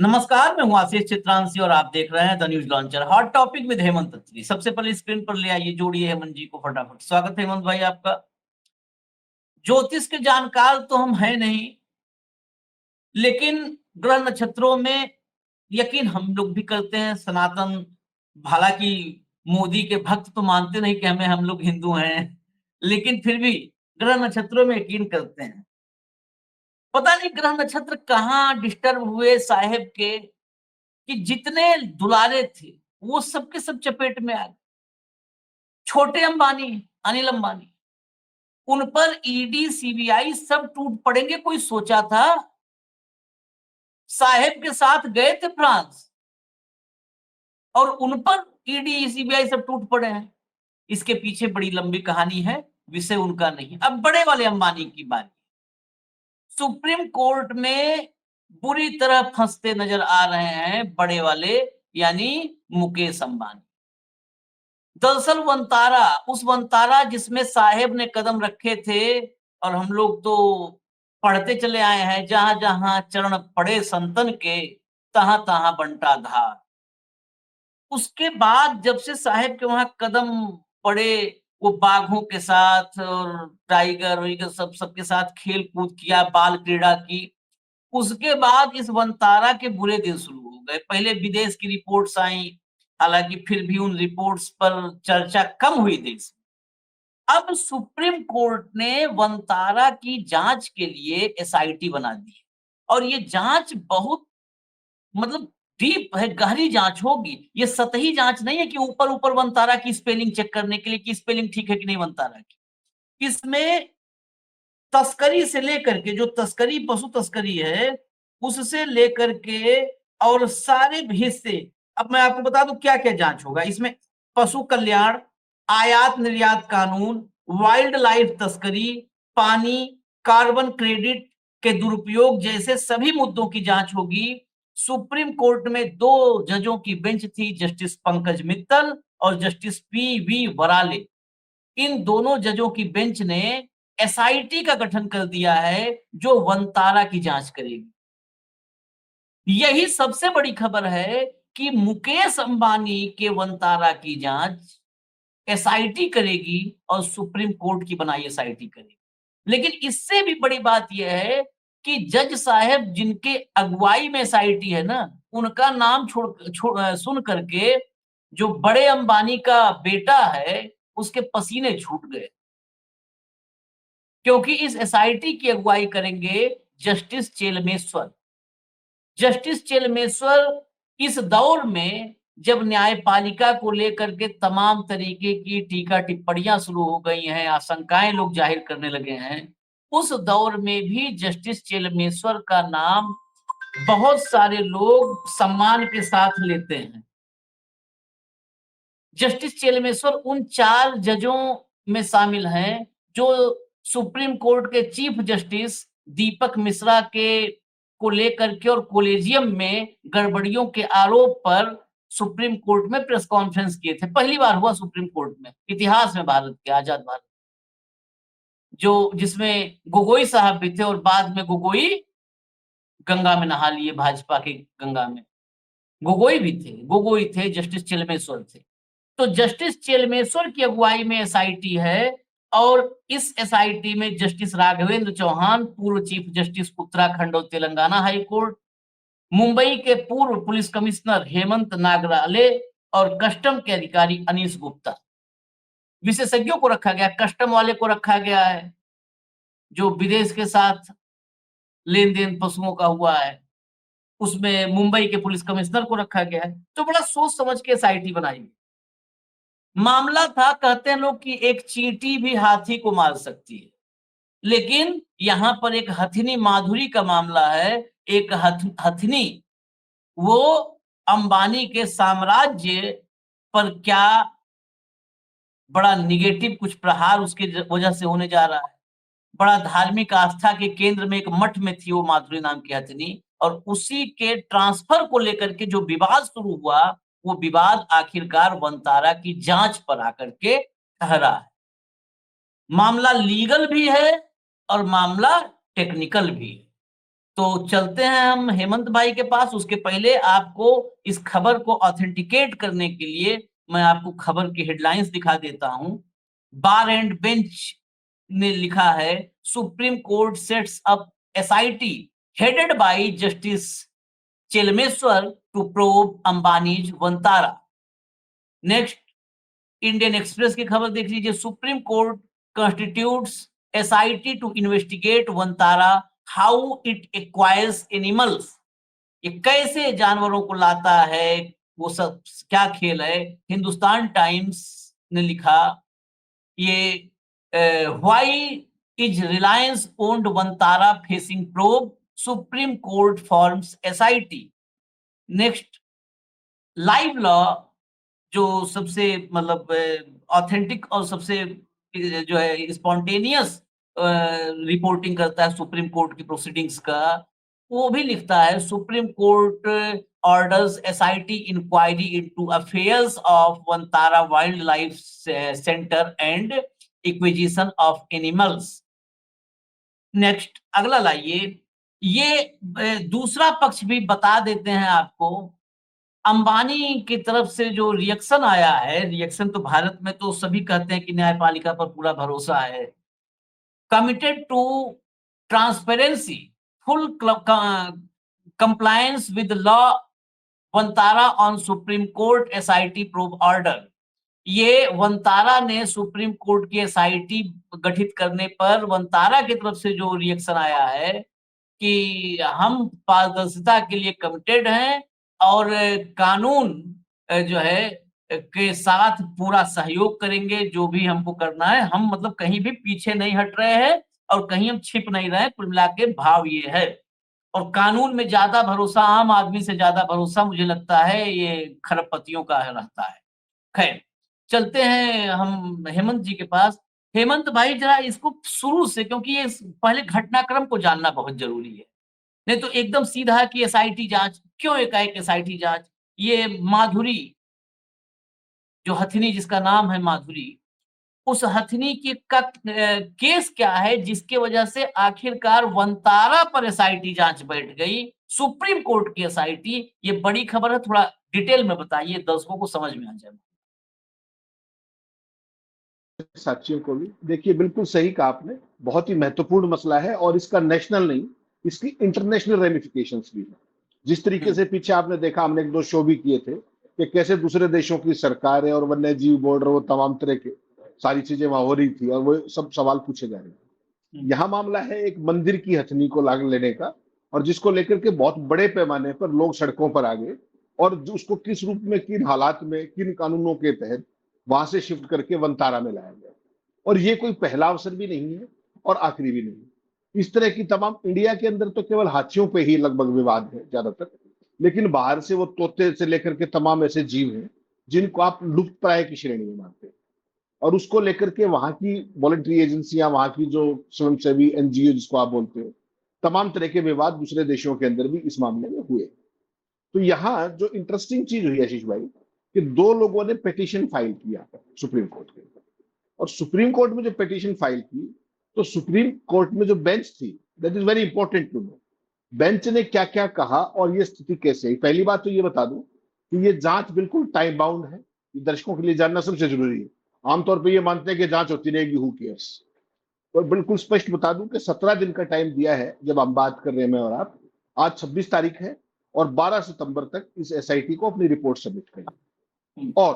नमस्कार, मैं हूँ आशीष चित्रांशी और आप देख रहे हैं the news launcher. Hot topic with Hemant Atri. सबसे पहले स्क्रीन पर ले आइए, जोड़िए हेमंत जी को फटाफट। स्वागत है हेमंत भाई आपका। ज्योतिष के जानकार तो हम हैं नहीं, लेकिन ग्रह नक्षत्रों में यकीन हम लोग भी करते हैं। सनातन, हालांकि मोदी के भक्त तो मानते नहीं कि हम लोग हिंदू हैं, लेकिन फिर भी ग्रह नक्षत्रों में यकीन करते हैं। पता नहीं ग्रह नक्षत्र कहाँ डिस्टर्ब हुए साहेब के, कि जितने दुलारे थे वो सबके सब चपेट में आ गए। छोटे अंबानी, अनिल अंबानी, उन पर ईडी सीबीआई सब टूट पड़ेंगे। कोई सोचा था? साहेब के साथ गए थे फ्रांस और उन पर ईडी सीबीआई सब टूट पड़े हैं। इसके पीछे बड़ी लंबी कहानी है, विषय उनका नहीं। अब बड़े वाले अंबानी की बारी। सुप्रीम कोर्ट में बुरी तरह फंसते नजर आ रहे हैं बड़े वाले, यानी मुकेश अंबानी। दरअसल वंतारा, उस वंतारा जिसमें साहेब ने कदम रखे थे, और हम लोग तो पढ़ते चले आए हैं, जहां जहां चरण पड़े संतन के, तहां तहां बंटा धार। उसके बाद जब से साहेब के वहां कदम पड़े, वो बाघों के साथ और टाइगर वाइगर सबके साथ खेल कूद किया, बाल क्रीड़ा की। उसके बाद इस वंतारा के बुरे दिन शुरू हो गए। पहले विदेश की रिपोर्ट्स आई, हालांकि फिर भी उन रिपोर्ट्स पर चर्चा कम हुई देश में। अब सुप्रीम कोर्ट ने वंतारा की जांच के लिए एसआईटी बना दी है, और ये जांच बहुत, मतलब डीप है, गहरी जांच होगी। ये सतही जांच नहीं है कि ऊपर ऊपर वंतारा की स्पेलिंग चेक करने के लिए कि स्पेलिंग ठीक है कि नहीं वंतारा की। इसमें तस्करी से लेकर के, जो तस्करी पशु तस्करी है उससे लेकर के, और सारे हिस्से। अब मैं आपको बता दूं क्या क्या जांच होगा इसमें। पशु कल्याण, आयात निर्यात कानून, वाइल्ड लाइफ तस्करी, पानी, कार्बन क्रेडिट के दुरुपयोग जैसे सभी मुद्दों की जांच होगी। सुप्रीम कोर्ट में 2 जजों की बेंच थी, जस्टिस पंकज मित्तल और जस्टिस पीवी वराले। इन दोनों जजों की बेंच ने एसआईटी का गठन कर दिया है, जो वंतारा की जांच करेगी। यही सबसे बड़ी खबर है कि मुकेश अंबानी के वंतारा की जांच एसआईटी करेगी और सुप्रीम कोर्ट की बनाई एसआईटी करेगी। लेकिन इससे भी बड़ी बात यह है कि जज साहब जिनके अगुवाई में एसआईटी है ना, उनका नाम सुन करके जो बड़े अंबानी का बेटा है, उसके पसीने छूट गए। क्योंकि इस एसआईटी की अगुवाई करेंगे जस्टिस चेलमेश्वर। जस्टिस चेलमेश्वर इस दौर में, जब न्यायपालिका को लेकर के तमाम तरीके की टीका टिप्पणियां शुरू हो गई हैं, आशंकाएं लोग जाहिर करने लगे हैं, उस दौर में भी जस्टिस चेलमेश्वर का नाम बहुत सारे लोग सम्मान के साथ लेते हैं। जस्टिस चेलमेश्वर उन 4 जजों में शामिल हैं जो सुप्रीम कोर्ट के चीफ जस्टिस दीपक मिश्रा के को लेकर के और कोलेजियम में गड़बड़ियों के आरोप पर सुप्रीम कोर्ट में प्रेस कॉन्फ्रेंस किए थे। पहली बार हुआ सुप्रीम कोर्ट में, इतिहास में, भारत के आजाद भारत, जो जिसमें गोगोई साहब भी थे, और बाद में गोगोई गंगा में नहा लिए, भाजपा के गंगा में। गोगोई भी थे, गोगोई थे, जस्टिस चेलमेश्वर थे। तो जस्टिस चेलमेश्वर की अगुवाई में एसआईटी है, और इस एसआईटी में जस्टिस राघवेंद्र चौहान, पूर्व चीफ जस्टिस उत्तराखंड और तेलंगाना हाई कोर्ट, मुंबई के पूर्व पुलिस कमिश्नर हेमंत नागराले, और कस्टम के अधिकारी अनीश गुप्ता। विशेषज्ञों को रखा गया, कस्टम वाले को रखा गया है, जो विदेश के साथ लेन देन पशुओं का हुआ है, उसमें मुंबई के पुलिस कमिश्नर को रखा गया है। तो बड़ा सोच समझ के एसआईटी बनाई। मामला था, कहते हैं लोग, कि एक चींटी भी हाथी को मार सकती है, लेकिन यहाँ पर एक हथिनी माधुरी का मामला है। एक हथिनी, वो अंबानी के साम्राज्य पर क्या बड़ा निगेटिव कुछ प्रहार उसके वजह से होने जा रहा है। बड़ा धार्मिक आस्था के केंद्र में एक मठ में थी वो माधुरी नाम की हथिनी, और उसी के ट्रांसफर को लेकर के जो विवाद शुरू हुआ, वो विवाद आखिरकार वंतारा की जांच पर आकर के ठहरा है। मामला लीगल भी है और मामला टेक्निकल भी है। तो चलते हैं हम हेमंत भाई के पास। उसके पहले आपको इस खबर को ऑथेंटिकेट करने के लिए मैं आपको खबर की हेडलाइंस दिखा देता हूं। बार एंड बेंच ने लिखा है, supreme court sets up SIT headed by justice Chelameswar to probe Ambani's Vantara. Next, Indian Express की खबर देख लीजिए, supreme court constitutes SIT to investigate Vantara how it acquires animals. ये कैसे जानवरों को लाता है, वो सब क्या खेल है। हिंदुस्तान टाइम्स ने लिखा, ये why is Reliance owned Vantara facing probe, supreme court forms SIT. Next, live law जो सबसे मतलब ऑथेंटिक और सबसे जो है स्पॉन्टेनियस रिपोर्टिंग करता है सुप्रीम कोर्ट की प्रोसीडिंग्स का, वो भी लिखता है, supreme court orders SIT inquiry into affairs of Vantara wild life centre and acquisition of animals. Next, अगला लाइए, ये दूसरा पक्ष भी बता देते हैं आपको। अंबानी की तरफ से जो रिएक्शन आया है, रिएक्शन तो भारत में तो सभी कहते हैं कि न्यायपालिका पर पूरा भरोसा है। Committed to transparency, full compliance with law, Vantara on supreme court SIT probe order. ये वंतारा ने सुप्रीम कोर्ट की एसआईटी गठित करने पर वंतारा की तरफ से जो रिएक्शन आया है कि हम पारदर्शिता के लिए कमिटेड हैं और कानून जो है के साथ पूरा सहयोग करेंगे, जो भी हमको करना है। हम मतलब कहीं भी पीछे नहीं हट रहे हैं और कहीं हम छिप नहीं रहे। कुल मिला के भाव ये है। और कानून में ज्यादा भरोसा, आम आदमी से ज्यादा भरोसा मुझे लगता है ये खरबपतियों का रहता है। खैर, चलते हैं हम हेमंत जी के पास। हेमंत भाई, जरा इसको शुरू से, क्योंकि ये पहले घटनाक्रम को जानना बहुत जरूरी है। नहीं तो एकदम सीधा कि एसआईटी जांच, क्यों एकाएक एसआईटी जांच। ये माधुरी, जो हथिनी जिसका नाम है माधुरी, उस हथिनी की का केस क्या है जिसके वजह से आखिरकार वंतारा पर एसआईटी जांच बैठ गई, सुप्रीम कोर्ट की एसआईटी। ये बड़ी खबर है, थोड़ा डिटेल में बताइए, दर्शकों को समझ में आ जाए। साथियों को भी देखिए, बिल्कुल सही कहा आपने, बहुत ही महत्वपूर्ण मसला है और इसका नेशनल नहीं, इसकी इंटरनेशनल रेमिफिकेशंस भी है। जिस तरीके से पीछे आपने देखा, हमने एक दो शो भी किए थे कि कैसे दूसरे देशों की सरकारें और वन्य जीव बोर्ड और वो तमाम तरह के सारी चीजें वहां हो रही थी और वो सब सवाल पूछे जा रहे थे। यहाँ मामला है एक मंदिर की हथनी को लाग लेने का, और जिसको लेकर के बहुत बड़े पैमाने पर लोग सड़कों पर आ गए और उसको किस रूप में, किन हालात में, किन कानूनों के तहत वहां से शिफ्ट करके वंतारा में लाया गया। और ये कोई पहला अवसर भी नहीं है और आखिरी भी नहीं। इस तरह की तमाम, इंडिया के अंदर तो केवल हाथियों पे ही लगभग विवाद है ज्यादातर, लेकिन बाहर से वो तोते से लेकर के तमाम ऐसे जीव हैं जिनको आप लुप्त प्राय की श्रेणी में मानते हैं। और उसको लेकर के वहां की वॉलंटरी एजेंसियां, वहां की जो स्वयंसेवी एनजीओ जिसको आप बोलते हो, तमाम तरह के विवाद दूसरे देशों के अंदर भी इस मामले में हुए। तो यहाँ जो इंटरेस्टिंग चीज हुई आशीष भाई, कि दो लोगों ने पिटीशन फाइल किया सुप्रीम कोर्ट के, और सुप्रीम कोर्ट में जो पिटीशन फाइल की, तो सुप्रीम कोर्ट में जो बेंच थी, that is very important to know, bench ने क्या क्या कहा और ये स्थिति कैसे है। पहली बात तो ये बता दूं कि ये जांच बिल्कुल टाइम बाउंड है, ये दर्शकों के लिए जानना सबसे जरूरी है। आमतौर पर ये मानते हैं कि जांच होती रहेगी, हु केयर्स। और बिल्कुल स्पष्ट बता दूं कि 17 दिन का टाइम दिया है, जब हम बात कर रहे हैं मैं और आप। आज 26 तारीख है और 12 सितंबर तक इस एसआईटी को अपनी रिपोर्ट सबमिट करें, और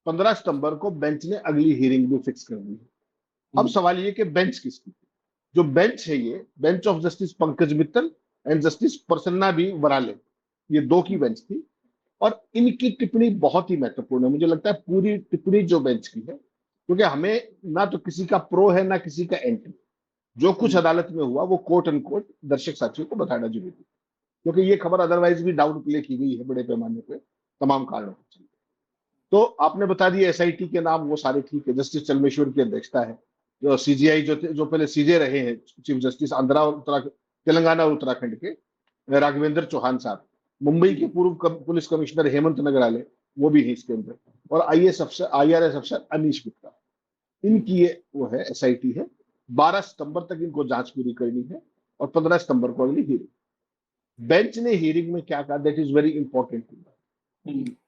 15 सितंबर को बेंच ने अगली हियरिंग भी फिक्स कर दी है। अब सवाल ये कि बेंच किसकी, जो बेंच है ये bench of justice Pankaj Mittal and justice Prasanna B Varale, ये दो की बेंच थी। और इनकी टिप्पणी बहुत ही महत्वपूर्ण है, मुझे लगता है पूरी टिप्पणी जो बेंच की है, क्योंकि हमें ना तो किसी का प्रो है ना किसी का एंटी, जो कुछ अदालत में हुआ वो कोट एंड कोट दर्शक साथियों को बताना जरूरी है, क्योंकि ये खबर अदरवाइज भी डाउन प्ले की गई है बड़े पैमाने पर तमाम कारणों से। तो आपने बता दिया एसआईटी के नाम वो सारे ठीक है, जस्टिस चलमेश्वर की अध्यक्षता है। जो सीजीआई जो पहले सीजे रहे हैं, चीफ जस्टिस आंध्रा और तेलंगाना और उत्तराखंड के, राघवेंद्र चौहान साहब। मुंबई के पूर्व पुलिस कमिश्नर हेमंत नगराले, वो भी है इसके अंदर। और IRS अफसर अनीश गुप्ता, इनकी ये वो है एसआईटी है। 12 सितंबर तक इनको जांच पूरी करनी है और 15 सितंबर को अगली हियरिंग। बेंच ने हियरिंग में क्या कहा, दैट इज वेरी इंपॉर्टेंट।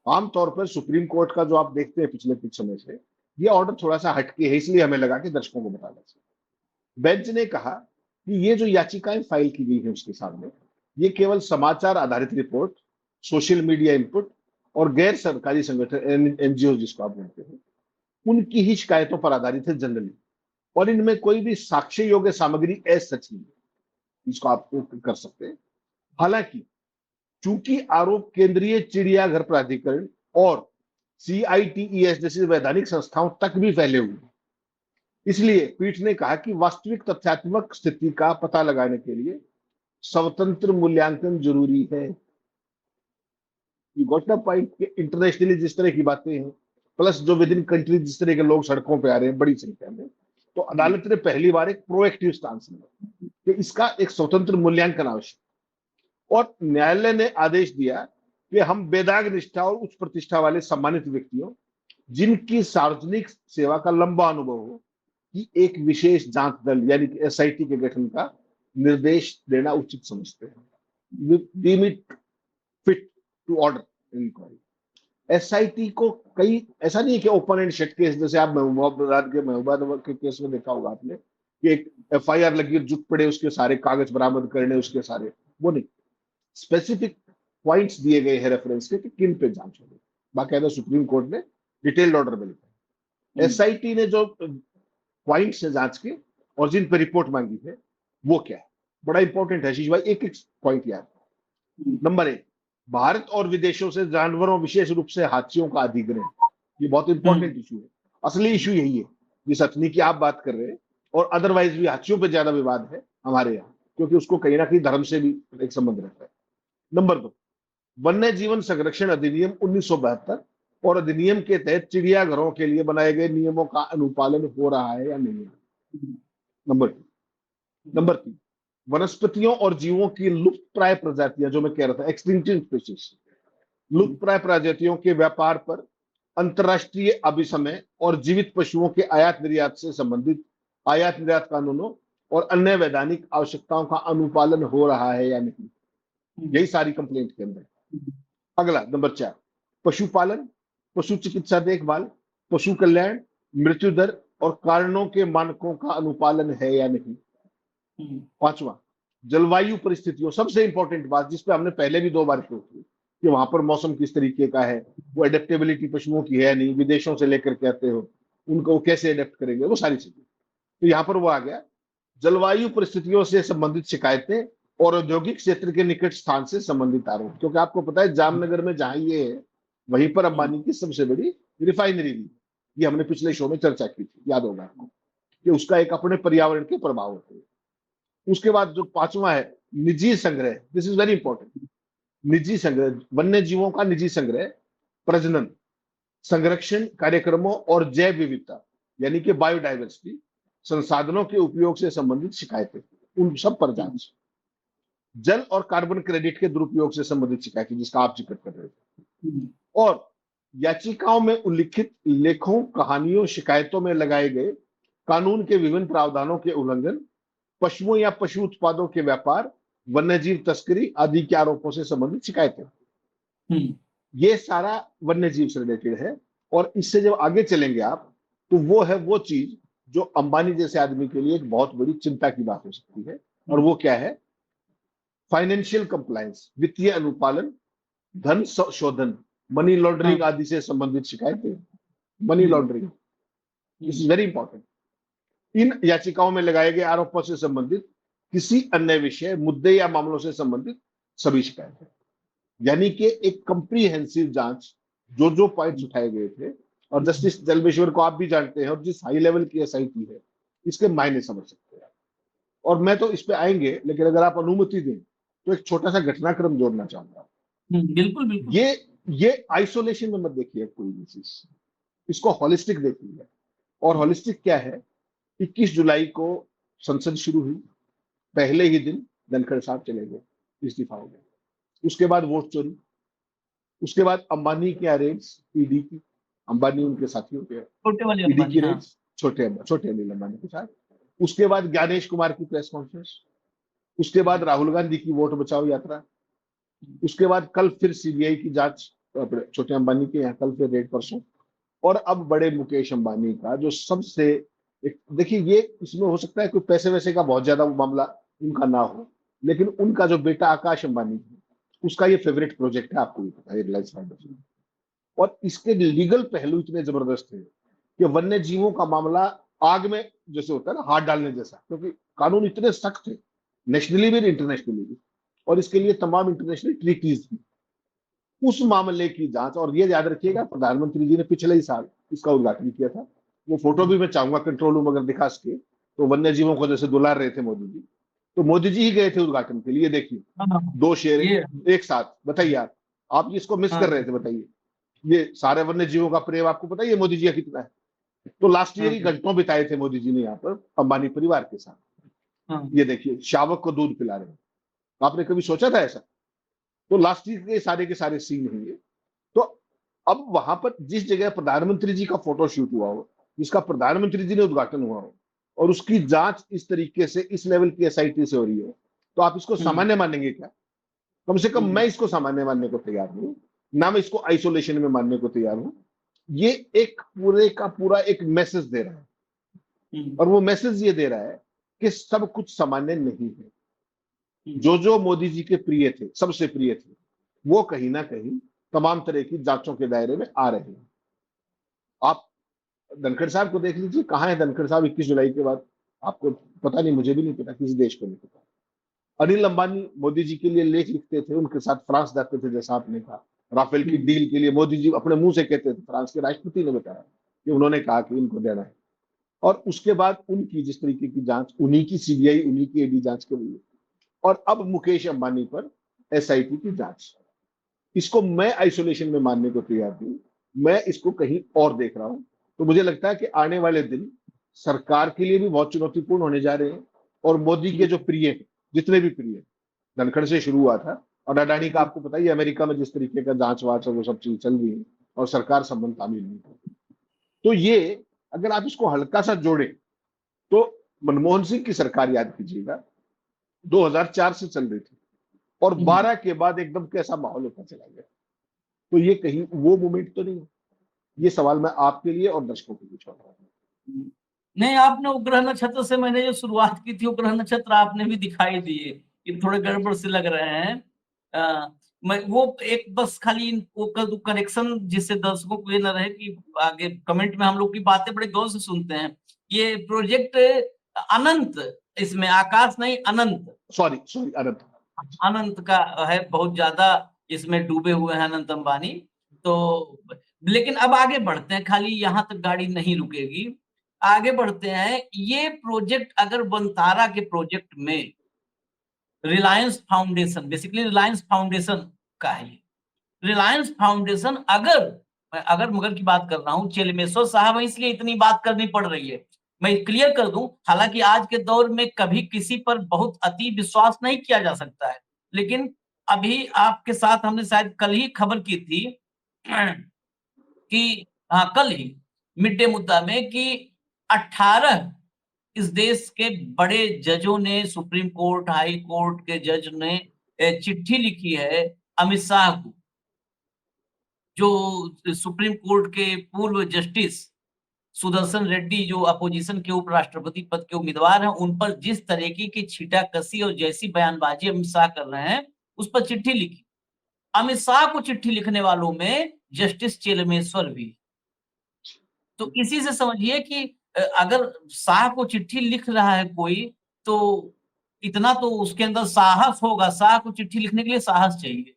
आमतौर पर सुप्रीम कोर्ट का जो आप देखते हैं पिछले कुछ समय से, ये ऑर्डर थोड़ा सा हटके है, इसलिए हमें लगा कि दर्शकों को बताना चाहिए। बेंच ने कहा कि ये जो याचिकाएं फाइल की गई है उसके सामने, ये केवल समाचार आधारित रिपोर्ट, सोशल मीडिया इनपुट और गैर सरकारी संगठन एनजीओ जिसको आप बोलते हैं, उनकी ही शिकायतों पर आधारित है जनरली, और इनमें कोई भी साक्ष्य योग्य सामग्री एज सच नहीं है, इसको आप कर सकते हैं। हालांकि चूंकि आरोप केंद्रीय चिड़ियाघर प्राधिकरण और CITES जैसी वैधानिक संस्थाओं तक भी फैले हुए, इसलिए पीठ ने कहा कि वास्तविक तथ्यात्मक स्थिति का पता लगाने के लिए स्वतंत्र मूल्यांकन जरूरी है। Got the point. इंटरनेशनली जिस तरह की बातें हैं, प्लस जो विद इन कंट्री जिस तरह के लोग सड़कों पे आ रहे हैं बड़ी संख्या में, तो अदालत ने पहली बार एक प्रोएक्टिव स्टांस लिया कि इसका एक स्वतंत्र मूल्यांकन आवश्यक, और न्यायालय ने आदेश दिया कि हम बेदाग निष्ठा और उच्च प्रतिष्ठा वाले सम्मानित व्यक्तियों जिनकी सार्वजनिक सेवा का लंबा अनुभव हो कि एक विशेष जांच दल यानी कि SIT के गठन का निर्देश देना उचित समझते हैं। Deem it fit to order inquiry. SIT को कई, ऐसा नहीं है कि ओपन एंड शट केस, जैसे आप महबूबाबाद के केस में देखा होगा आपने कि एक FIR लगी, जुट पड़े उसके सारे कागज बरामद करने उसके सारे, वो नहीं, स्पेसिफिक पॉइंट्स दिए गए हैं रेफरेंस के कि किन पे जांच होगी। बाकायदा सुप्रीम कोर्ट ने डिटेल्ड ऑर्डर में लिखा। SIT ने जो पॉइंट्स है जांच के और जिन पे रिपोर्ट मांगी है वो क्या है, बड़ा इंपॉर्टेंट है आशीष भाई, एक एक पॉइंट याद। नंबर 1, भारत और विदेशों से जानवरों, विशेष रूप से हाथियों का अधिग्रहण, ये बहुत इंपॉर्टेंट इशू है। असली इशू यही है जिस हथनी की आप बात कर रहे हैं, और अदरवाइज भी हाथियों पे ज्यादा विवाद है हमारे यहाँ, क्योंकि उसको कहीं ना कहीं धर्म से भी एक संबंध रहता है। नंबर 2, वन्य जीवन संरक्षण अधिनियम 1972 और अधिनियम के तहत चिड़ियाघरों के लिए बनाए गए नियमों का अनुपालन हो रहा है या नहीं। नंबर 3, वनस्पतियों और जीवों की लुप्त प्राय प्रजातियां, जो मैं कह रहा था एक्सटिंक्शन स्पीशीज, लुप्त प्राय प्रजातियों के व्यापार पर अंतरराष्ट्रीय अभिसमय और जीवित पशुओं के आयात निर्यात से संबंधित आयात निर्यात कानूनों और अन्य वैधानिक आवश्यकताओं का अनुपालन हो रहा है या नहीं। यही सारी कंप्लेंट के अंदर। अगला नंबर 4, पशुपालन, पशु चिकित्सा देखभाल, पशु कल्याण, मृत्यु दर और कारणों के मानकों का अनुपालन है या नहीं। 5वां, जलवायु परिस्थितियों, सबसे इंपॉर्टेंट बात जिसपे हमने पहले भी 2 बार की कि वहां पर मौसम किस तरीके का है, वो एडेप्टेबिलिटी पशुओं की है नहीं, विदेशों से लेकर के आते हो उनको कैसे एडेप्ट करेंगे, वो सारी चीजें। तो यहाँ पर वो आ गया, जलवायु परिस्थितियों से संबंधित शिकायतें और औद्योगिक क्षेत्र के निकट स्थान से संबंधित आरोप, क्योंकि आपको पता है जामनगर में जहां ये है वहीं पर अंबानी की सबसे बड़ी रिफाइनरी भी, ये हमने पिछले शो में चर्चा की थी, याद होगा आपको, कि उसका एक अपने पर्यावरण के प्रभाव होते हैं। उसके बाद जो 5वां है, निजी संग्रह, दिस इज वेरी इंपॉर्टेंट। निजी संग्रह, वन्य जीवों का निजी संग्रह, प्रजनन, संरक्षण कार्यक्रमों और जैव विविधता यानी कि बायोडाइवर्सिटी, संसाधनों के उपयोग से संबंधित शिकायतें, उन सब पर जांच। जल और कार्बन क्रेडिट के दुरुपयोग से संबंधित शिकायतें जिसका आप जिक्र कर रहे थे, और याचिकाओं में उल्लिखित लेखों, कहानियों, शिकायतों में लगाए गए कानून के विभिन्न प्रावधानों के उल्लंघन, पशुओं या पशु उत्पादों के व्यापार, वन्यजीव तस्करी आदि के आरोपों से संबंधित शिकायतें। ये सारा वन्यजीव से रिलेटेड है। और इससे जब आगे चलेंगे आप, तो वो है वो चीज जो अंबानी जैसे आदमी के लिए एक बहुत बड़ी चिंता की बात हो सकती है, और वो क्या है, फाइनेंशियल कंप्लायंस, वित्तीय अनुपालन, धन शोधन, मनी लॉन्ड्रिंग आदि से संबंधित शिकायतें। Money laundering, this is very important. इन याचिकाओं में लगाए गए आरोपों से संबंधित किसी अन्य विषय, मुद्दे या मामलों से संबंधित सभी शिकायतें, यानी कि एक कंप्रीहेंसिव जांच, जो जो पॉइंट्स उठाए गए थे। और जस्टिस जलमेश्वर को आप भी जानते हैं, और जिस हाई लेवल की SIT है, इसके मायने समझ सकते हैं। और मैं तो इस पे आएंगे, लेकिन अगर आप अनुमति दें तो एक छोटा सा घटनाक्रम जोड़ना चाहूंगा। बिल्कुल बिल्कुल। ये आइसोलेशन में मत देखिए कोई भी चीज, इसको होलिस्टिक देखिए। और होलिस्टिक क्या है, 21 जुलाई को संसद शुरू हुई, पहले ही दिन धनखड़ साहब चले गए, इस्तीफा हो गया। उसके बाद वोट चोरी, उसके बाद अंबानी के रेड्स, ईडी की, अंबानी उनके साथियों के छोटे वाले ईडी की अंबानी, रेड्स, छोटे अनिल अंबानी के साथ। उसके बाद ज्ञानेश कुमार की प्रेस कॉन्फ्रेंस, उसके बाद राहुल गांधी की वोट बचाओ यात्रा, उसके बाद कल फिर सीबीआई की जांच छोटे अंबानी के यहाँ, कल फिर रेड परसों, और अब बड़े मुकेश अंबानी का जो सबसे देखिए, ये इसमें हो सकता है कोई पैसे वैसे का बहुत ज्यादा मामला उनका ना हो, लेकिन उनका जो बेटा आकाश अंबानी है, उसका ये फेवरेट प्रोजेक्ट है, आपको भी पता है, रिलायंस फाउंडेशन। और इसके लीगल पहलू इतने जबरदस्त है कि वन्य जीवों का मामला आग में जैसे होता है ना, हाथ डालने जैसा, क्योंकि कानून इतने सख्त है, नेशनली भी इंटरनेशनली भी, और इसके लिए तमाम इंटरनेशनल ट्रीटीज भी। उस मामले की जांच, और ये याद रखिएगा, प्रधानमंत्री जी ने पिछले ही साल इसका उद्घाटन किया था। वो फोटो भी मैं चाहूंगा कंट्रोल रूम अगर दिखा सके, तो वन्य जीवों को जैसे दुलार रहे थे मोदी जी, तो मोदी जी ही गए थे उद्घाटन के लिए। देखिए, हाँ, दो शेर ये एक साथ, बताइए आप इसको मिस कर हाँ, रहे थे, बताइए। ये सारे वन्य जीवों का प्रेम आपको पता ही है मोदी जी का कितना है। तो लास्ट ईयर ही हाँ, घंटों बिताए थे मोदी जी ने यहाँ पर अंबानी परिवार के साथ। हाँ, ये देखिए, शावक को दूध पिला रहे हैं। आपने कभी सोचा था ऐसा? तो लास्ट ईयर के सारे सीन हैं ये। तो अब वहां पर जिस जगह प्रधानमंत्री जी का फोटो शूट हुआ हो, जिसका प्रधानमंत्री जी ने उद्घाटन हुआ हो, और उसकी जांच इस तरीके से इस लेवल की एसआईटी से हो रही हो, तो आप इसको हम्म, सामान्य मानेंगे क्या? कम से कम मैं इसको सामान्य मानने को तैयार हूं, ना मैं इसको आइसोलेशन में मानने को तैयार हूं। ये एक पूरे का पूरा एक मैसेज दे रहा है, हम्म, और वो मैसेज ये दे रहा है कि सब कुछ सामान्य नहीं है। हम्म, जो मोदी जी के प्रिय थे, सबसे प्रिय थे, वो कहीं ना कहीं तमाम तरह की जांचों के दायरे में आ रहे हैं। आप धनखड़ साहब को देख लीजिए, कहाँ है धनखड़ साहब 21 जुलाई के बाद? आपको पता नहीं, मुझे भी नहीं पता, किसी देश को नहीं पता। अनिल अंबानी मोदी जी के लिए लेख लिखते थे, उनके साथ फ्रांस जाते थे, जैसा आपने कहा। राफेल की हम्म, डील के लिए मोदी जी अपने मुंह से कहते थे, फ्रांस के राष्ट्रपति ने बताया कि उन्होंने कहा कि इनको देना है। और उसके बाद उनकी जिस तरीके की जांच, उन्हीं की सीबीआई, उन्हीं की ईडी जांच कर रही है। और अब मुकेश अंबानी पर एसआईटी की जांच। इसको मैं आइसोलेशन में मानने को तैयार हूं, मैं इसको कहीं और देख रहा हूं। तो मुझे लगता है कि आने वाले दिन सरकार के लिए भी बहुत चुनौतीपूर्ण होने जा रहे हैं। और मोदी के जो प्रिय हैं, जितने भी प्रिय हैं, धनखड़ से शुरू हुआ था, और अडानी का आपको पता ही है, अमेरिका में जिस तरीके का जांच वाच है, वो सब चीज चल रही है, और सरकार संबंध तामील नहीं है। तो ये, अगर आप इसको हल्का सा जोड़े, तो मनमोहन सिंह की सरकार याद कीजिएगा, 2004 से चल रही थी, और हम्म, 12 के बाद एकदम कैसा माहौल होता चला गया। तो ये कहीं वो मोमेंट तो नहीं है? ये सवाल मैं आपके लिए और दर्शकों के लिए छोड़ रहा हूँ। हम्म। नहीं, आपने उपग्रह नक्षत्र से मैंने जो शुरुआत की थी, उपग्रह नक्षत्र आपने भी दिखाई दिए कि थोड़े गड़बड़ से लग रहे हैं। मैं वो एक बस खाली वो करेक्शन, जिससे दर्शकों को ये न रहे कि आगे कमेंट में हम लोग की बातें बड़े गौर से सुनते हैं। ये प्रोजेक्ट अनंत, इसमें आकाश नहीं, अनंत, सॉरी सॉरी, अनंत। अनंत का है, बहुत ज्यादा इसमें डूबे हुए हैं अनंत अंबानी। तो लेकिन अब आगे बढ़ते हैं, खाली यहां तक गाड़ी नहीं रुकेगी, आगे बढ़ते हैं। ये प्रोजेक्ट अगर वनतारा के प्रोजेक्ट में Reliance foundation, basically Reliance foundation का है ये। रिलायंस फाउंडेशन अगर, मैं अगर मगर की बात कर रहा हूं, चेलमेश्वर साहब है इसलिए इतनी बात करनी पड़ रही है। मैं क्लियर कर दूं, हालांकि आज के दौर में कभी किसी पर बहुत अति विश्वास नहीं किया जा सकता है, लेकिन अभी आपके साथ हमने शायद कल ही खबर की थी कि, हाँ कल ही, मिड डे मुद्दा में, कि 18 इस देश के बड़े जजों ने, सुप्रीम कोर्ट, हाई कोर्ट के जज ने चिट्ठी लिखी है अमित शाह को, जो सुप्रीम कोर्ट के पूर्व जस्टिस सुदर्शन रेड्डी, जो अपोजिशन के उपराष्ट्रपति पद के उम्मीदवार हैं, उन पर जिस तरीके की छीटाकशी और जैसी बयानबाजी अमित शाह कर रहे हैं, उस पर चिट्ठी लिखी। अमित शाह को चिट्ठी लिखने वालों में जस्टिस चेलमेश्वर भी। तो इसी से समझिए कि अगर शाह को चिट्ठी लिख रहा है कोई, तो इतना तो उसके अंदर साहस होगा। शाह को चिट्ठी लिखने के लिए साहस चाहिए।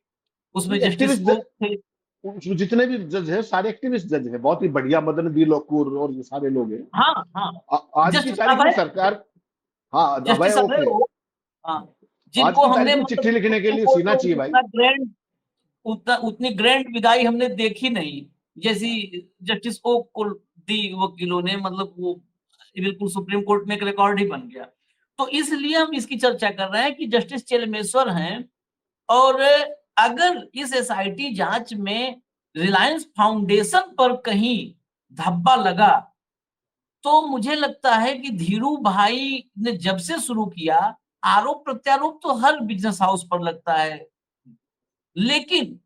उसमें जस्टिस एक्टिविस्ट, ओक थे। जितने भी जज हैं सारे एक्टिविस्ट जज हैं, बहुत ही बढ़िया, मदन बी लोकुर और ये सारे लोग हैं। हाँ, हाँ, आज की जस्टिस तारीख में अभय, सरकार, हाँ अभय जस्टिस ओक अभय है। ओक, हाँ, आज जिनको की तारीख हमने में मतलब चिट्ठी लिखने के सुप्रीम लिए कोर्ट सीना में चाहिए भाई। उतना ग्रैंड, उतनी ग्रैंड विदाई हमने देखी नहीं, जैसी जस्टिस ओक को दी वकीलों ने। मतलब वो बिल्कुल सुप्रीम कोर्ट में एक रिकॉर्ड ही बन गया। तो इसलिए हम इसकी चर्चा कर रहे हैं कि जस्टिस चेलमेश्वर हैं, और अगर इस एसआईटी जांच में रिलायंस फाउंडेशन पर कहीं धब्बा लगा, तो मुझे लगता है कि धीरू भाई ने जब से शुरू किया, आरोप प्रत्यारोप तो हर बिजनेस हाउस पर लगता है। लेकिन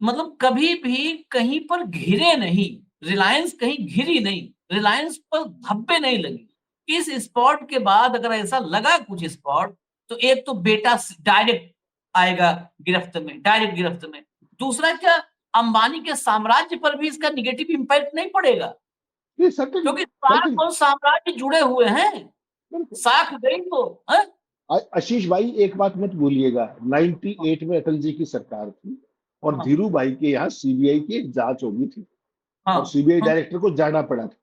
मतलब कभी भी कहीं पर घिरे नहीं, रिलायंस कहीं घिरी नहीं, रिलायंस पर धब्बे नहीं लगे। इस स्पॉट के बाद अगर ऐसा लगा कुछ स्पॉट, तो एक तो बेटा डायरेक्ट आएगा गिरफ्त में, डायरेक्ट गिरफ्त में। दूसरा क्या, अंबानी के साम्राज्य पर भी इसका नेगेटिव इंपैक्ट नहीं पड़ेगा, ये सर्टेन क्योंकि साख सर्टेन और साम्राज्य जुड़े हुए हैं। बिल्कुल। साख गई तो है? आशीष भाई एक बात मत भूलिएगा, 98 में अटल जी की सरकार थी और हाँ, धीरू भाई के यहाँ सीबीआई की एक जांच होगी थी हाँ, और सीबीआई हाँ, डायरेक्टर को जाना पड़ा था।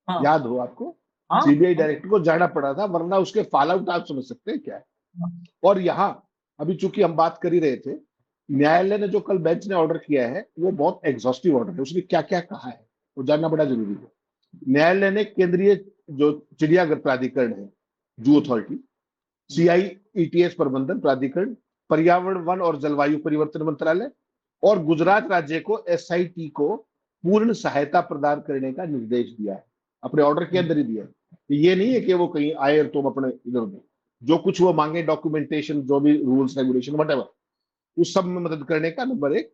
हाँ, याद हो आपको? हाँ, सीबीआई हाँ, डायरेक्टर को जाना पड़ा था, वरना उसके फॉल आउट आप समझ सकते हैं क्या है। हाँ, और यहाँ अभी चूंकि हम बात कर ही रहे थे, न्यायालय ने जो कल बेंच ने ऑर्डर किया है वो बहुत एग्जॉस्टिव ऑर्डर है। उसने क्या क्या कहा है वो जानना बड़ा जरूरी है। न्यायालय ने केंद्रीय जो चिड़ियाघर प्राधिकरण है, जू अथॉरिटी, CIETS प्रबंधन प्राधिकरण, पर्यावरण वन और जलवायु परिवर्तन मंत्रालय और गुजरात राज्य को SIT को पूर्ण सहायता प्रदान करने का निर्देश दिया है। अपने ऑर्डर के अंदर ही दिया है। ये नहीं है कि वो कहीं आए और तुम अपने इधर उधर जो कुछ वो मांगे, डॉक्यूमेंटेशन, जो भी रूल्स रेगुलेशन वट उस सब में मदद करने का। नंबर एक,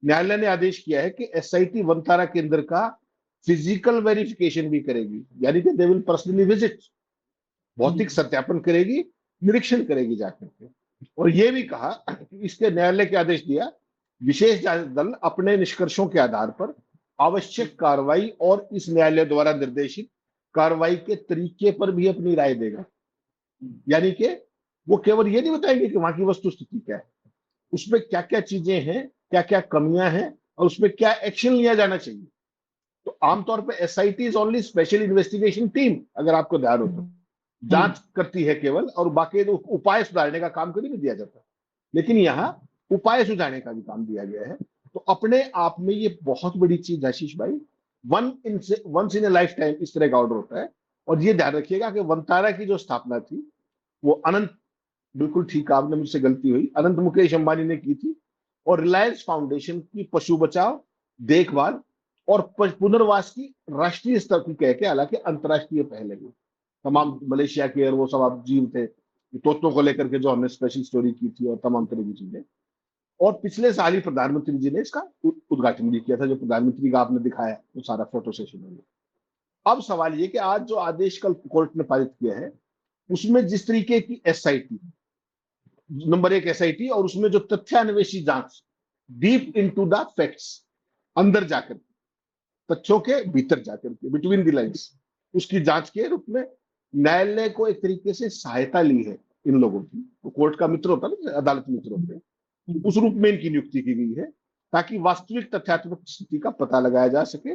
न्यायालय ने आदेश किया है कि SIT वनतारा केंद्र का फिजिकल वेरिफिकेशन भी करेगी, यानी कि दे विल पर्सनली विजिट, भौतिक सत्यापन करेगी, निरीक्षण करेगी जाकर के। और यह भी कहा कि इसके न्यायालय के आदेश दिया, विशेष जांच दल अपने निष्कर्षों के आधार पर आवश्यक कार्रवाई और इस न्यायालय द्वारा निर्देशित कार्रवाई के तरीके पर भी अपनी राय देगा। यानी कि वो केवल ये नहीं बताएंगे कि वहां की वस्तु स्थिति क्या है, उसमें क्या क्या चीजें हैं, क्या क्या कमियां हैं और उसमें क्या एक्शन लिया जाना चाहिए। तो आमतौर पर SIT is only special investigation team, अगर आपको ध्यान हो तो जांच करती है केवल, और बाकी तो उपाय सुधारने का काम कभी नहीं दिया जाता। लेकिन यहाँ उपाय सुधारने का भी काम दिया गया है। तो अपने आप में ये बहुत बड़ी चीज है आशीष भाई। Once in a lifetime इस तरह का ऑर्डर होता है। और ये ध्यान रखिएगा कि वनतारा की जो स्थापना थी वो अनंत, बिल्कुल ठीक, आपने मुझसे गलती हुई, अनंत मुकेश अंबानी ने की थी। और रिलायंस फाउंडेशन की पशु बचाव, देखभाल और पुनर्वास की राष्ट्रीय स्तर की कह के, हालांकि अंतर्राष्ट्रीय पहल है। तमाम मलेशिया के और वो सब आप जीव थे, तोतों को लेकर के जो हमने स्पेशल स्टोरी की थी और तमाम तरह की चीजें। और पिछले साल ही प्रधानमंत्री जी ने इसका उद्घाटन भी किया था, जो प्रधानमंत्री का आपने दिखाया वो सारा फोटो सेशन में। अब सवाल ये कि आज जो आदेश कल कोर्ट ने पारित किया है उसमें जिस तरीके की SIT, नंबर एक SIT, और उसमें जो तथ्यान्वेषी जांच, डीप इनटू द फैक्ट्स, अंदर जाकर, तथ्यों के भीतर जाकर के, बिटवीन द लाइन्स, उसकी जांच के रूप में न्यायालय को एक तरीके से सहायता ली है इन लोगों की। तो कोर्ट का मित्र होता है ना, अदालत मित्र होते हैं, उस रूप में इनकी नियुक्ति की गई है ताकि वास्तविक तथ्यात्मक स्थिति का पता लगाया जा सके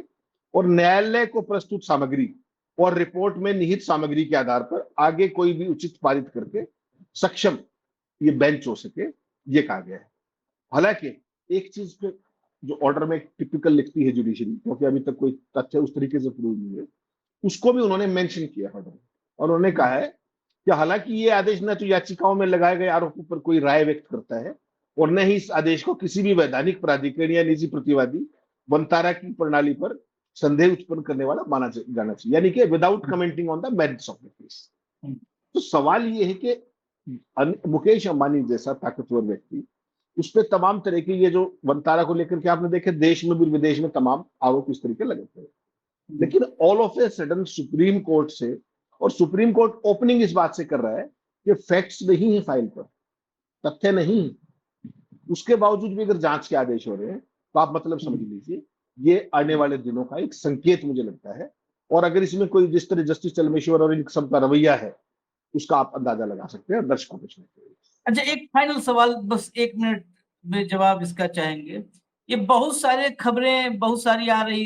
और न्यायालय को प्रस्तुत सामग्री और रिपोर्ट में निहित सामग्री के आधार पर आगे कोई भी उचित पारित करके सक्षम ये बेंच हो सके, ये कहा गया है। हालांकि एक चीज पे जो ऑर्डर में टिपिकल लिखती है जुडिशरी, क्योंकि अभी तक कोई तथ्य उस तरीके से प्रूव नहीं है, उसको भी उन्होंने मेंशन किया ऑर्डर में। और उन्होंने कहा है कि हालांकि ये आदेश न तो याचिकाओं में लगाए गए आरोपों पर कोई राय व्यक्त करता है और न ही इस आदेश को किसी भी वैधानिक प्राधिकरण या निजी प्रतिवादी वनतारा की प्रणाली पर संदेह उत्पन्न करने वाला माना जाना चाहिए, यानी कि without commenting on the merits of the case. तो सवाल ये है कि मुकेश अंबानी जैसा ताकतवर व्यक्ति, उस पर तमाम तरह की ये जो वनतारा को लेकर के आपने देखे देश में भी विदेश में तमाम आरोप इस तरीके लगे थे। लेकिन all of a sudden supreme court से, और सुप्रीम कोर्ट ओपनिंग इस बात से कर रहा है कि फैक्ट्स नहीं है फाइल पर, तथ्य नहीं है, उसके बावजूद भी अगर जांच के आदेश हो रहे हैं तो आप मतलब समझ लीजिए ये आने वाले दिनों का एक संकेत मुझे लगता है। और अगर इसमें कोई जिस तरह जस्टिस चलमेश्वर और इन सब का रवैया है उसका आप अंदाजा लगा सकते हैं दर्शकों को। अच्छा, एक फाइनल सवाल, बस 1 मिनट में जवाब इसका चाहेंगे। ये बहुत सारे खबरें बहुत सारी आ रही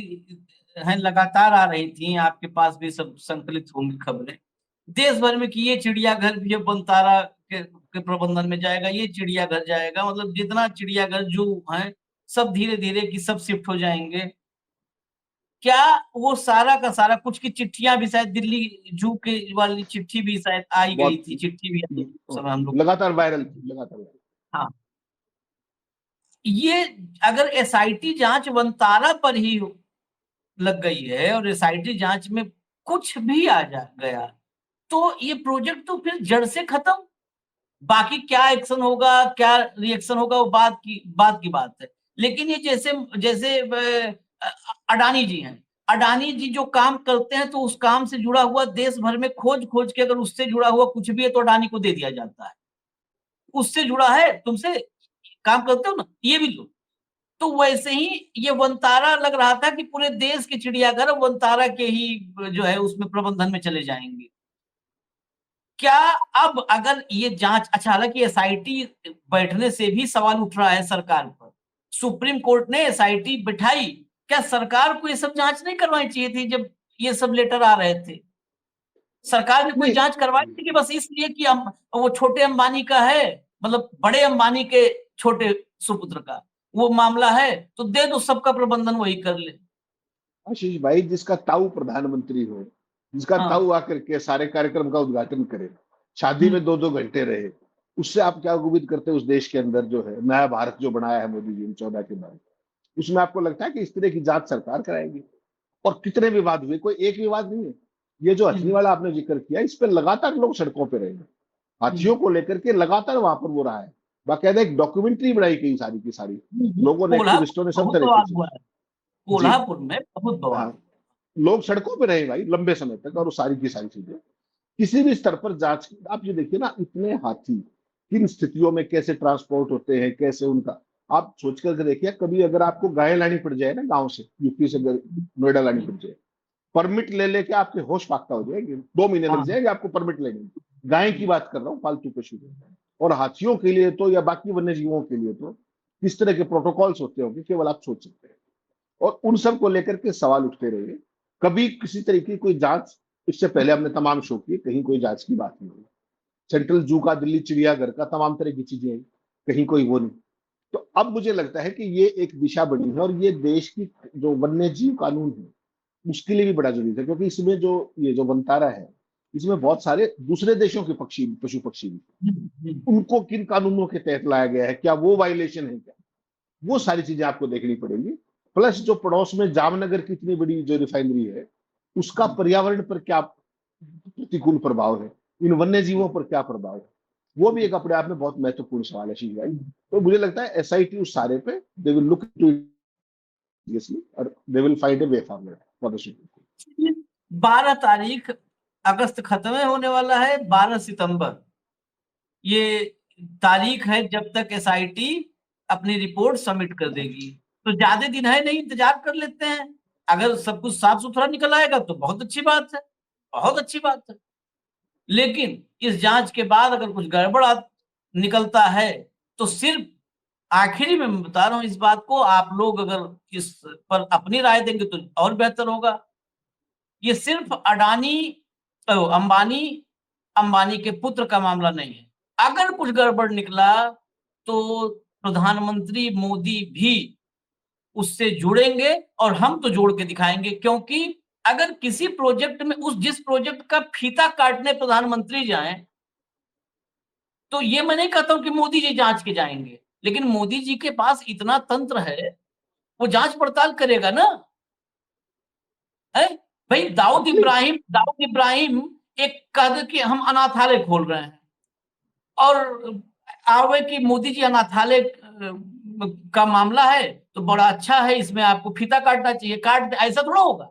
हैं, लगातार आ रही थी, आपके पास भी सब संकलित होंगी खबरें देश भर में कि ये चिड़ियाघर भी अब वनतारा के प्रबंधन में जाएगा, ये चिड़ियाघर जाएगा, मतलब जितना चिड़ियाघर जू है सब धीरे धीरे की सब शिफ्ट हो जाएंगे। क्या वो सारा का सारा, कुछ की चिट्ठियां भी शायद दिल्ली जू के वाली चिट्ठी भी शायद आई गई बहुत थी, चिट्ठी भी आई थी उस समय हम लोग। लगातार वायरल थी, लगातार वायरल। हाँ, ये अगर SIT जांच वनतारा पर ही लग गई है और SIT जांच में कुछ भी आ जा गया तो ये प्रोजेक्ट तो फिर जड़ से खत्म। बाकी क्या एक्शन होगा, क्या रिएक्शन होगा, वो बात की बात है। लेकिन ये जैसे जैसे अडानी जी हैं, अडानी जी जो काम करते हैं तो उस काम से जुड़ा हुआ देश भर में खोज खोज के अगर उससे जुड़ा हुआ कुछ भी है तो अडानी को दे दिया जाता है। उससे जुड़ा है, तुमसे काम करते हो ना, ये भी लो। तो वैसे ही ये वनतारा लग रहा था कि पूरे देश के चिड़ियाघर वनतारा के ही जो है उसमें प्रबंधन में चले जाएंगे। क्या अब अगर ये जांच, अच्छा हालांकि एसआईटी बैठने से भी सवाल उठ रहा है सरकार पर, सुप्रीम कोर्ट ने एसआईटी बिठाई, क्या सरकार को ये सब जांच नहीं करवानी चाहिए थी जब ये सब लेटर आ रहे थे? सरकार ने कोई नहीं, जांच करवाई थी कि बस इसलिए कि वो छोटे अंबानी का है, मतलब बड़े अंबानी के छोटे सुपुत्र का वो मामला है, तो दे दो, सबका प्रबंधन वही कर ले। आशीष भाई, जिसका ताऊ प्रधानमंत्री हो, जिसका हाँ। ताऊ आकर के सारे कार्यक्रम का उद्घाटन करे, शादी हम्म, में 2-2 घंटे रहे, उससे आप क्या उम्मीद करते हैं? उस देश के अंदर जो है नया भारत जो बनाया है मोदी जी ने 14 के बाद, उसमें आपको लगता है कि इस तरह की जांच सरकार कराएगी? और कितने विवाद हुए, कोई एक विवाद नहीं है। ये जो हथनी हम्म, वाला आपने जिक्र किया, इस पर लगातार लोग सड़कों पे रहे हैं। हाथियों को लेकर के लगातार वहां पर वो रहा है। बाकायदा एक डॉक्यूमेंट्री बनाई गई सारी की सारी, लोगों ने, कोल्हापुर एक्टिविस्टों ने, सब बहुत तरीके बवाल से। हुआ है, जी कोल्हापुर में बहुत बवाल। हाँ, लोग सड़कों पे रहे भाई लंबे समय तक, और वो सारी की सारी चीजें किसी भी स्तर पर जांच की। आप ये देखिए ना, इतने हाथी किन स्थितियों में कैसे ट्रांसपोर्ट होते हैं, कैसे उनका, आप सोच कर देखिए, कभी अगर आपको गाय लानी पड़ जाए ना गांव से, यूपी से अगर नोएडा लानी पड़ जाए, परमिट ले लेके आपके होश फाख्ता हो जाएंगे, 2 महीने लग हाँ। जाएंगे आपको परमिट लेने में। गाय की बात कर रहा हूँ, पालतू पशु की। और हाथियों के लिए तो, या बाकी वन्य जीवों के लिए तो किस तरह के प्रोटोकॉल्स होते होंगे, केवल आप सोच सकते हैं। और उन सब को लेकर के सवाल उठते रहे। कभी किसी तरीके की कोई जांच, इससे पहले हमने तमाम शो किए, कहीं कोई जांच की बात नहीं हुई। सेंट्रल जू का, दिल्ली चिड़ियाघर का, तमाम तरह की चीजें आई, कहीं कोई वो नहीं। तो अब मुझे लगता है कि ये एक दिशा बनी है, और ये देश की जो वन्य जीव कानून है उसके लिए भी बड़ा जरूरी है, क्योंकि इसमें जो ये जो वनतारा है, इसमें बहुत सारे दूसरे देशों के पक्षी, पशु पक्षी भी, उनको किन कानूनों के तहत लाया गया है, क्या वो वायलेशन है क्या, वो सारी चीजें आपको देखनी पड़ेगी। प्लस जो पड़ोस में जामनगर की इतनी बड़ी जो रिफाइनरी है, उसका पर्यावरण पर क्या प्रतिकूल प्रभाव है, इन वन्य जीवों पर क्या प्रभाव है, वो भी एक अपने आप में बहुत महत्वपूर्ण सवाल है शीश भाई। तो मुझे लगता है एसआईटी उस सारे पे they will look to seriously, और they will find a way forward for the supreme 12 तारीख अगस्त खत्म होने वाला है, 12 सितंबर ये तारीख है जब तक एसआईटी अपनी रिपोर्ट सबमिट कर देगी। तो ज्यादा दिन है नहीं, इंतजार कर लेते हैं। अगर सब कुछ साफ सुथरा निकल आएगा तो बहुत अच्छी बात है, बहुत अच्छी बात है। लेकिन इस जांच के बाद अगर कुछ गड़बड़ निकलता है तो सिर्फ, आखिरी में मैं बता रहा हूं इस बात को, आप लोग अगर इस पर अपनी राय देंगे तो और बेहतर होगा। ये सिर्फ अडानी, अंबानी, अंबानी के पुत्र का मामला नहीं है। अगर कुछ गड़बड़ निकला तो प्रधानमंत्री मोदी भी उससे जुड़ेंगे, और हम तो जोड़ के दिखाएंगे। क्योंकि अगर किसी प्रोजेक्ट में, उस जिस प्रोजेक्ट का फीता काटने प्रधानमंत्री जाएं, तो ये मैं नहीं कहता हूं कि मोदी जी जांच के जाएंगे, लेकिन मोदी जी के पास इतना तंत्र है, वो जांच पड़ताल करेगा ना। है भाई, नहीं। दाऊद इब्राहिम एक कह दे कि हम अनाथालय खोल रहे हैं, और आवे कि मोदी जी अनाथालय का मामला है तो बड़ा अच्छा है, इसमें आपको फीता काटना चाहिए, काट दे, ऐसा थोड़ा होगा।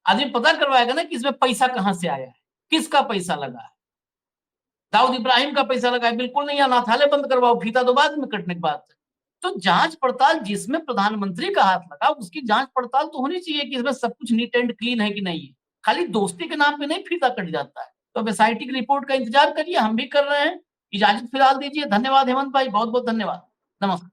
आदमी पता करवाएगा ना कि इसमें पैसा कहां से आया है, किसका पैसा लगा है। दाऊद इब्राहिम का पैसा लगा है, बिल्कुल नहीं, अनाथालय बंद करवाओ, फीता तो बाद में कटने की बात है। तो जांच पड़ताल जिसमें प्रधानमंत्री का हाथ लगा, उसकी जांच पड़ताल तो होनी चाहिए कि इसमें सब कुछ नीट एंड क्लीन है कि नहीं है। खाली दोस्ती के नाम पे नहीं फीता कट जाता है। तो अब एसआईटी की रिपोर्ट का इंतजार करिए, हम भी कर रहे हैं। इजाजत फिलहाल दीजिए। धन्यवाद हेमंत भाई, बहुत बहुत धन्यवाद। नमस्कार।